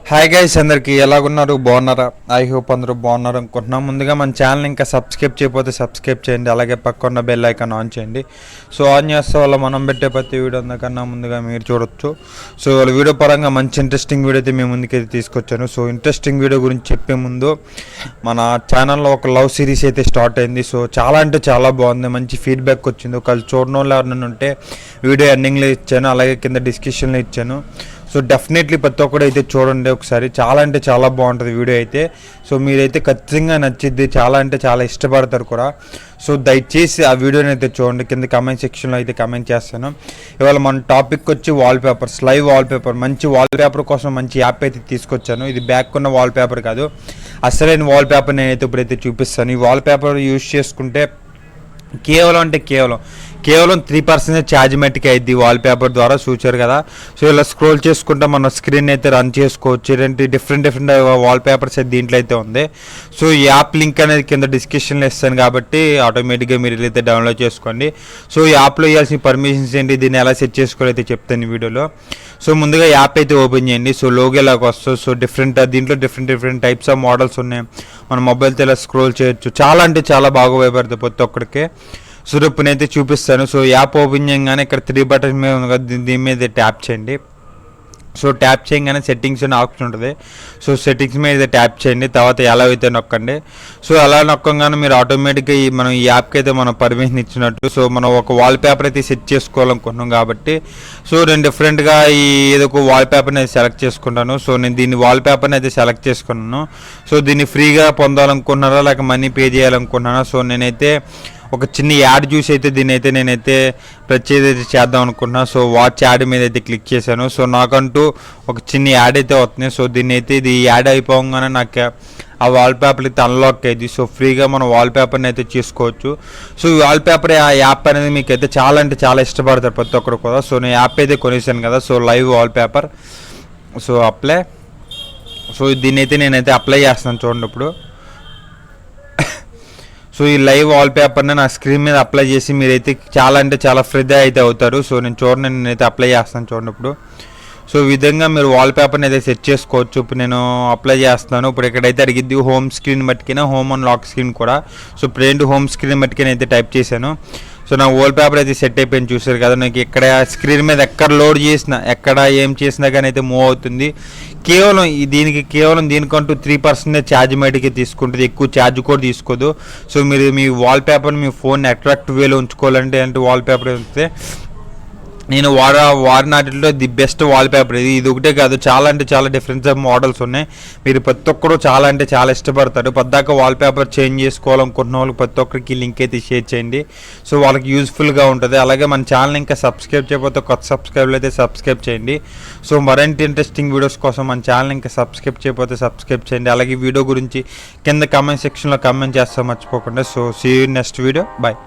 Hi guys, అందరికి ఎలాగున్నారు? బాగున్నారా? I hope అందరూ బాగున్నారు అనుకుంటున్నాం. ముందుగా మన ఛానల్ ఇంకా సబ్స్క్రైబ్ చేయకపోతే సబ్స్క్రైబ్ చేయండి, అలాగే పక్కన బెల్ ఐకాన్ ఆన్ చేయండి. సో ఆన్ చేస్తే వల్ల మనం పెట్టే ప్రతి వీడియో అందకన్నా ముందుగా మీరు చూడొచ్చు. సో వీడియో పరంగా మంచి ఇంట్రెస్టింగ్ వీడియో అయితే మేము ముందుకైతే తీసుకొచ్చాను. సో ఇంట్రెస్టింగ్ వీడియో గురించి చెప్పే ముందు మన ఛానల్లో ఒక లవ్ సిరీస్ అయితే స్టార్ట్ అయింది. సో చాలా అంటే చాలా బాగుంది, మంచి ఫీడ్బ్యాక్ వచ్చింది. ఒకళ్ళు చూడడం వాళ్ళు ఎవరైనా ఉంటే వీడియో ఎండింగ్లో ఇచ్చాను, అలాగే కింద డిస్క్రిప్షన్లో ఇచ్చాను. సో డెఫినెట్లీ ప్రతి ఒక్కరు అయితే చూడండి ఒకసారి, చాలా అంటే చాలా బాగుంటుంది వీడియో అయితే. సో మీరైతే ఖచ్చితంగా నచ్చిద్ది, చాలా అంటే చాలా ఇష్టపడతారు కూడా. సో దయచేసి ఆ వీడియోని అయితే చూడండి, కింద కమెంట్ సెక్షన్లో అయితే కమెంట్ చేస్తాను. ఇవాళ మన టాపిక్ వచ్చి వాల్పేపర్స్, లైవ్ వాల్పేపర్. మంచి వాల్పేపర్ కోసం మంచి యాప్ అయితే తీసుకొచ్చాను. ఇది బ్యాక్ ఉన్న వాల్పేపర్ కాదు, అసలైన వాల్పేపర్ నేనైతే ఇప్పుడైతే చూపిస్తాను. ఈ వాల్పేపర్ యూజ్ చేసుకుంటే కేవలం 3% ఛార్జ్ మట్టికి అయింది వాల్పేపర్ ద్వారా. చూచారు కదా. సో ఇలా స్క్రోల్ చేసుకుంటే మన స్క్రీన్ అయితే రన్ చేసుకోవచ్చు. ఇలాంటి డిఫరెంట్ వాల్పేపర్స్ అయితే దీంట్లో అయితే ఉంది. సో ఈ యాప్ లింక్ అనేది కింద డిస్క్రిప్షన్లో ఇస్తాను కాబట్టి ఆటోమేటిక్గా మీరు అయితే డౌన్లోడ్ చేసుకోండి. సో ఈ యాప్లో ఇవ్వాల్సిన పర్మిషన్స్ ఏంటి, దీన్ని ఎలా సెట్ చేసుకోవాలో అయితే చెప్తాను ఈ వీడియోలో. సో ముందుగా యాప్ అయితే ఓపెన్ చేయండి. సో లోగో లాగా వస్తుంది. సో దీంట్లో డిఫరెంట్ టైప్స్ ఆఫ్ మోడల్స్ ఉన్నాయి. మన మొబైల్తో ఇలా స్క్రోల్ చేయొచ్చు. చాలా అంటే చాలా బాగా ఉపయోగపడుతుంది ప్రతి ఒక్కరికి. సో ఇప్పుడు నేనైతే చూపిస్తాను. సో యాప్ ఓపెన్ చేయగానే ఇక్కడ 3 బటన్స్ మీద ఉంది కదా, దీని మీద ట్యాప్ చేయండి. సో ట్యాప్ చేయగానే సెట్టింగ్స్ అనే ఆప్షన్ ఉంటుంది. సో సెట్టింగ్స్ మీద ట్యాప్ చేయండి, తర్వాత ఎలా అయితే నొక్కండి. సో అలా నొక్కగానే మీరు ఆటోమేటిక్గా మనం ఈ యాప్కి అయితే మనం పర్మిషన్ ఇచ్చినట్టు. సో మనం ఒక వాల్పేపర్ అయితే సెట్ చేసుకోవాలనుకుంటున్నాం కాబట్టి సో నేను డిఫరెంట్గా ఏదో ఒక వాల్పేపర్ని అయితే సెలెక్ట్ చేసుకుంటాను. సో నేను దీన్ని వాల్పేపర్ని అయితే సెలెక్ట్ చేసుకున్నాను. సో దీన్ని ఫ్రీగా పొందాలనుకుంటున్నారా లేక మనీ పే చేయాలనుకుంటున్నారా? సో నేనైతే ఒక చిన్న యాడ్ చూసి అయితే నేనైతే ప్రత్యేకత చేద్దాం అనుకుంటున్నాను. సో వాచ్ యాడ్ మీద అయితే క్లిక్ చేశాను. సో నాకంటూ ఒక చిన్న యాడ్ అయితే వస్తుంది. సో ఇది యాడ్ అయిపోగానే నాకు ఆ వాల్పేపర్ అయితే అన్లాక్ అయింది. సో ఫ్రీగా మనం వాల్పేపర్ని అయితే చేసుకోవచ్చు. సో ఈ వాల్పేపర్ ఆ యాప్ అనేది మీకు అయితే చాలా అంటే చాలా ఇష్టపడతారు ప్రతి ఒక్కరు కూడా. సో నేను యాప్ అయితే కొనేసాను కదా. So live wallpaper. సో దీన్ని అయితే నేనైతే అప్లై చేస్తాను చూడండి ఇప్పుడు. సో ఈ లైవ్ వాల్పేపర్ని నా స్క్రీన్ మీద అప్లై చేసి మీరైతే చాలా అంటే చాలా ఫ్రీగా అయితే అవుతారు. సో నేనైతే అప్లై చేస్తాను చూడండి ఇప్పుడు. సో ఈ విధంగా మీరు వాల్పేపర్ని అయితే సెట్ చేసుకోవచ్చు. ఇప్పుడు నేను అప్లై చేస్తాను. ఇప్పుడు ఎక్కడైతే అడిగిద్ది హోమ్ స్క్రీన్ బట్టికైనా హోమ్ అండ్ లాక్ స్క్రీన్ కూడా. సో ఇప్పుడు హోమ్ స్క్రీన్ బట్టికైనా అయితే టైప్ చేశాను. సో నా వాల్పేపర్ అయితే సెట్ అయిపోయింది. చూసారు కదా, నాకు ఇక్కడ స్క్రీన్ మీద ఎక్కడ లోడ్ చేసినా ఎక్కడ ఏం చేసినా కానీ అయితే మూవ్ అవుతుంది. దీనికంటూ 3% ఛార్జ్ మటుకే తీసుకుంటుంది, ఎక్కువ ఛార్జ్ కూడా తీసుకోదు. సో మీరు మీ వాల్పేపర్ని మీ ఫోన్ అట్రాక్టివ్ వేలో ఉంచుకోవాలంటే వాల్పేపర్ ఉంటే నేను వాడినాటిలో ది బెస్ట్ వాల్పేపర్ ఇది ఒకటే కాదు, చాలా అంటే చాలా డిఫరెంట్ మోడల్స్ ఉన్నాయి. మీరు ప్రతి ఒక్కరు చాలా అంటే చాలా ఇష్టపడతారు. పద్దాక వాల్పేపర్ చేంజ్ చేసుకోవాలనుకుంటున్న వాళ్ళకి ప్రతి ఒక్కరికి లింక్ అయితే షేర్ చేయండి. సో వాళ్ళకి యూజ్ఫుల్గా ఉంటుంది. అలాగే మన ఛానల్ ఇంకా సబ్స్క్రైబ్ చేయకపోతే కొత్త సబ్స్క్రైబర్లు అయితే సబ్స్క్రైబ్ చేయండి. సో మరింత ఇంట్రెస్టింగ్ వీడియోస్ కోసం మన ఛానల్ ఇంకా సబ్స్క్రైబ్ చేయకపోతే సబ్స్క్రైబ్ చేయండి. అలాగే వీడియో గురించి కింద కామెంట్ సెక్షన్లో కామెంట్ చేస్తాం మర్చిపోకుండా. So see you next video. Bye.